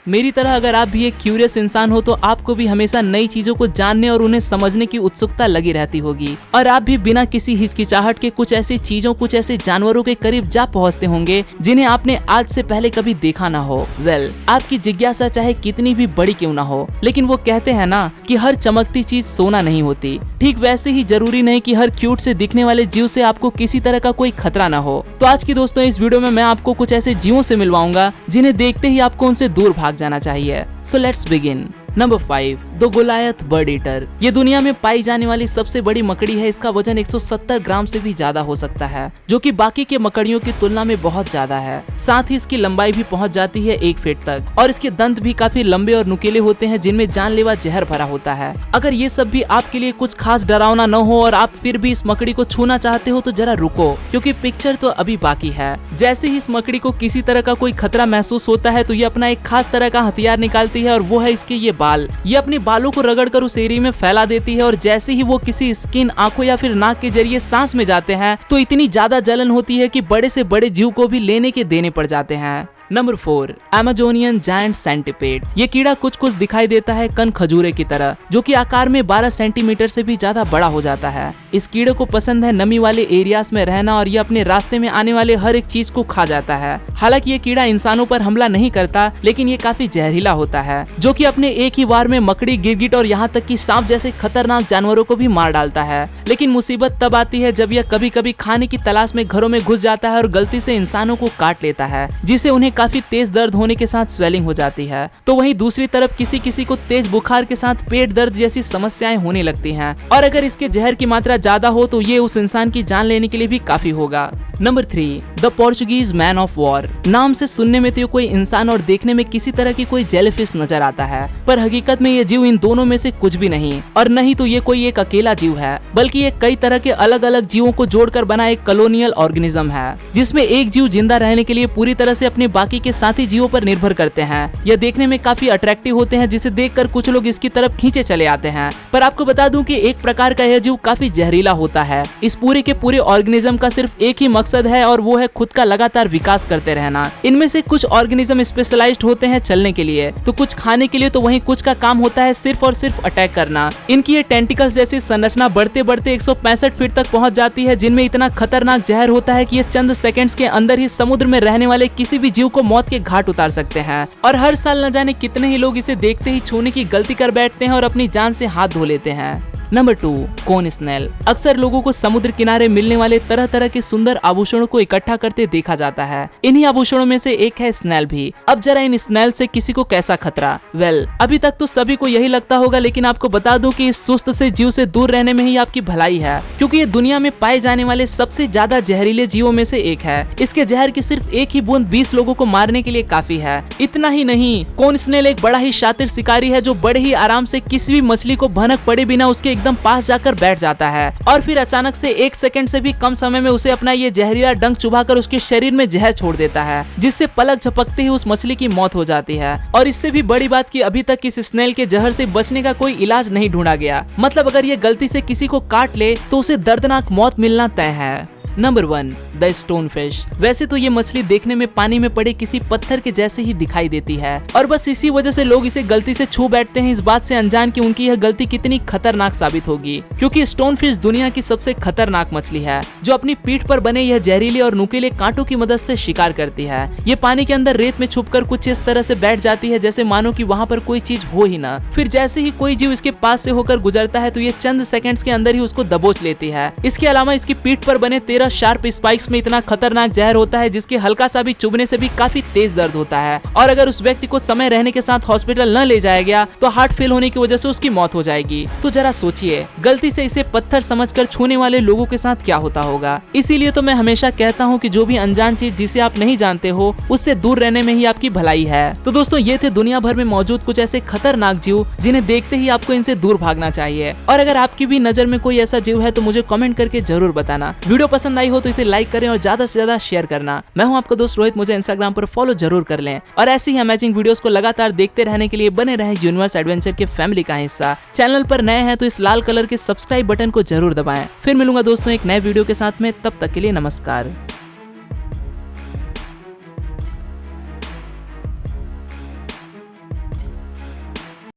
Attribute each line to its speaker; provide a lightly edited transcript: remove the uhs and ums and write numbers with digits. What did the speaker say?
Speaker 1: मेरी तरह अगर आप भी एक क्यूरियस इंसान हो तो आपको भी हमेशा नई चीजों को जानने और उन्हें समझने की उत्सुकता लगी रहती होगी और आप भी बिना किसी हिचकिचाहट के कुछ ऐसी चीजों, कुछ ऐसे जानवरों के करीब जा पहुंचते होंगे जिन्हें आपने आज से पहले कभी देखा ना हो। आपकी जिज्ञासा चाहे कितनी भी बड़ी क्यों ना हो, लेकिन वो कहते हैं ना कि हर चमकती चीज सोना नहीं होती। ठीक वैसे ही जरूरी नहीं कि हर क्यूट से दिखने वाले जीव से आपको किसी तरह का कोई खतरा ना हो। तो आज की दोस्तों इस वीडियो में मैं आपको कुछ ऐसे जीवों से मिलवाऊंगा जिन्हें देखते ही आपको उनसे दूर भाग जाना चाहिए। So let's begin. Number 5, the Goliath bird eater. ये दुनिया में पाई जाने वाली सबसे बड़ी मकड़ी है। इसका वजन 170 ग्राम से भी ज्यादा हो सकता है, जो कि बाकी के मकड़ियों की तुलना में बहुत ज्यादा है। साथ ही इसकी लंबाई भी पहुंच जाती है 1 फीट तक और इसके दंत भी काफी लंबे और नुकीले होते हैं जिनमें जानलेवा जहर भरा होता है। अगर ये सब भी आपके लिए कुछ खास डरावना न हो और आप फिर भी इस मकड़ी को छूना चाहते हो तो जरा रुको, क्योंकि पिक्चर तो अभी बाकी है। जैसे ही इस मकड़ी को किसी तरह का कोई खतरा महसूस होता है तो ये अपना एक खास तरह का हथियार निकालती है और वो है इसके ये बाल। ये अपने बालों को रगड़कर उस एरिया में फैला देती है और जैसे ही वो किसी स्किन, आंखों या फिर नाक के जरिए सांस में जाते हैं तो इतनी ज्यादा जलन होती है कि बड़े से बड़े जीव को भी लेने के देने पड़ जाते हैं। Number 4, Amazonian giant centipede. ये कीड़ा कुछ कुछ दिखाई देता है कन खजूरे की तरह, जो कि आकार में 12 सेंटीमीटर से भी ज्यादा बड़ा हो जाता है। इस कीड़े को पसंद है नमी वाले एरियाज में रहना और ये अपने रास्ते में आने वाले हर एक चीज को खा जाता है। हालांकि ये कीड़ा इंसानों पर हमला नहीं करता, लेकिन ये काफी जहरीला होता है, जो कि अपने एक ही वार में मकड़ी, गिरगिट और यहाँ तक कि सांप जैसे खतरनाक जानवरों को भी मार डालता है। लेकिन मुसीबत तब आती है जब यह कभी कभी खाने की तलाश में घरों में घुस जाता है और गलती से इंसानों को काट लेता है, जिससे उन्हें काफी तेज दर्द होने के साथ स्वेलिंग हो जाती है। तो वहीं दूसरी तरफ किसी किसी को तेज बुखार के साथ पेट दर्द जैसी समस्याएं होने लगती हैं और अगर इसके जहर की मात्रा ज्यादा हो तो ये उस इंसान की जान लेने के लिए भी काफी होगा। Number 3, the Portuguese man of war. नाम से सुनने में तो ये कोई इंसान और देखने में किसी तरह की कोई जेलीफिश नजर आता है, पर हकीकत में ये जीव इन दोनों में से कुछ भी नहीं और न ही तो ये कोई एक अकेला जीव है, बल्कि ये कई तरह के अलग अलग जीवों को जोड़कर बना एक कॉलोनियल ऑर्गेनिज्म है, जिसमें एक जीव जिंदा रहने के लिए पूरी तरह से अपने बाकी के साथी जीवों पर निर्भर करते हैं। यह देखने में काफी अट्रैक्टिव होते हैं, जिसे देखकर कुछ लोग इसकी तरफ खींचे चले आते हैं। पर आपको बता दूं कि एक प्रकार का यह जीव काफी जहरीला होता है। इस पूरे के पूरे ऑर्गेनिज्म का सिर्फ एक ही मकसद है और वो है खुद का लगातार विकास करते रहना। इनमें से कुछ ऑर्गेनिज्म स्पेशलाइज्ड होते हैं चलने के लिए, तो कुछ खाने के लिए, तो वहीं कुछ का काम होता है सिर्फ और सिर्फ अटैक करना। इनकी ये टेंटिकल्स जैसी संरचना बढ़ते बढ़ते 165 फीट तक पहुंच जाती है, जिनमें इतना खतरनाक जहर होता है कि ये चंद सेकंड्स के अंदर ही समुद्र में रहने वाले किसी भी जीव को मौत के घाट उतार सकते हैं। और हर साल न जाने कितने ही लोग इसे देखते ही छूने की गलती कर बैठते हैं और अपनी जान से हाथ धो लेते हैं। नंबर 2, कोन स्नेल। अक्सर लोगों को समुद्र किनारे मिलने वाले तरह तरह के सुंदर आभूषणों को इकट्ठा करते देखा जाता है। इन्हीं आभूषणों में से एक है स्नेल भी। अब जरा इन स्नेल से किसी को कैसा खतरा? अभी तक तो सभी को यही लगता होगा, लेकिन आपको बता दूं कि इस सुस्त से जीव से दूर रहने में ही आपकी भलाई है, क्योंकि ये दुनिया में पाए जाने वाले सबसे ज्यादा जहरीले जीवों में से एक है। इसके जहर की सिर्फ एक ही बूंद 20 लोगों को मारने के लिए काफी है। इतना ही नहीं, कोन स्नेल एक बड़ा ही शातिर शिकारी है, जो बड़े ही आराम से किसी भी मछली को भनक पड़े बिना उसके एकदम पास जाकर बैठ जाता है और फिर अचानक से 1 सेकंड से भी कम समय में उसे अपना ये जहरीला डंक चुभाकर उसके शरीर में जहर छोड़ देता है, जिससे पलक झपकते ही उस मछली की मौत हो जाती है। और इससे भी बड़ी बात कि अभी तक इस स्नेल के जहर से बचने का कोई इलाज नहीं ढूंढा गया। मतलब अगर ये गलती से किसी को काट ले तो उसे दर्दनाक मौत मिलना तय है। Number 1, the stone fish. वैसे तो ये मछली देखने में पानी में पड़े किसी पत्थर के जैसे ही दिखाई देती है और बस इसी वजह से लोग इसे गलती से छू बैठते हैं, इस बात से अनजान कि उनकी यह गलती कितनी खतरनाक साबित होगी। क्योंकि स्टोन फिश दुनिया की सबसे खतरनाक मछली है, जो अपनी पीठ पर बने यह जहरीले और नुकीले कांटों की मदद से शिकार करती है। ये पानी के अंदर रेत में छुपकर कुछ इस तरह से बैठ जाती है जैसे मानो कि वहाँ पर कोई चीज हो ही ना। फिर जैसे ही कोई जीव इसके पास से होकर गुजरता है तो ये चंद सेकंड्स के अंदर ही उसको दबोच लेती है। इसके अलावा इसकी पीठ पर बने 13 शार्प स्पाइक्स में इतना खतरनाक जहर होता है जिसके हल्का सा भी चुभने से भी काफी तेज दर्द होता है और अगर उस व्यक्ति को समय रहने के साथ हॉस्पिटल न ले जाया गया तो हार्ट फेल होने की वजह से उसकी मौत हो जाएगी। तो जरा सोचिए, गलती से इसे पत्थर समझकर छूने वाले लोगों के साथ क्या होता होगा। इसीलिए तो मैं हमेशा कहता हूँ कि जो भी अनजान चीज जिसे आप नहीं जानते हो उससे दूर रहने में ही आपकी भलाई है। तो दोस्तों, ये थे दुनिया भर में मौजूद कुछ ऐसे खतरनाक जीव जिन्हें देखते ही आपको इनसे दूर भागना चाहिए। और अगर आपकी भी नजर में कोई ऐसा जीव है तो मुझे कमेंट करके जरूर बताना। वीडियो पसंद आई हो तो इसे लाइक करें और ज्यादा से ज्यादा शेयर करना। मैं हूं आपका दोस्त रोहित, मुझे इंस्टाग्राम पर फॉलो जरूर कर लें और ऐसी ही अमेजिंग वीडियोस को लगातार देखते रहने के लिए बने रहे यूनिवर्स एडवेंचर के फैमिली का हिस्सा। चैनल पर नए हैं तो इस लाल कलर के सब्सक्राइब बटन को जरूर दबाएं। फिर मिलूंगा दोस्तों एक नए वीडियो के साथ में, तब तक के लिए नमस्कार।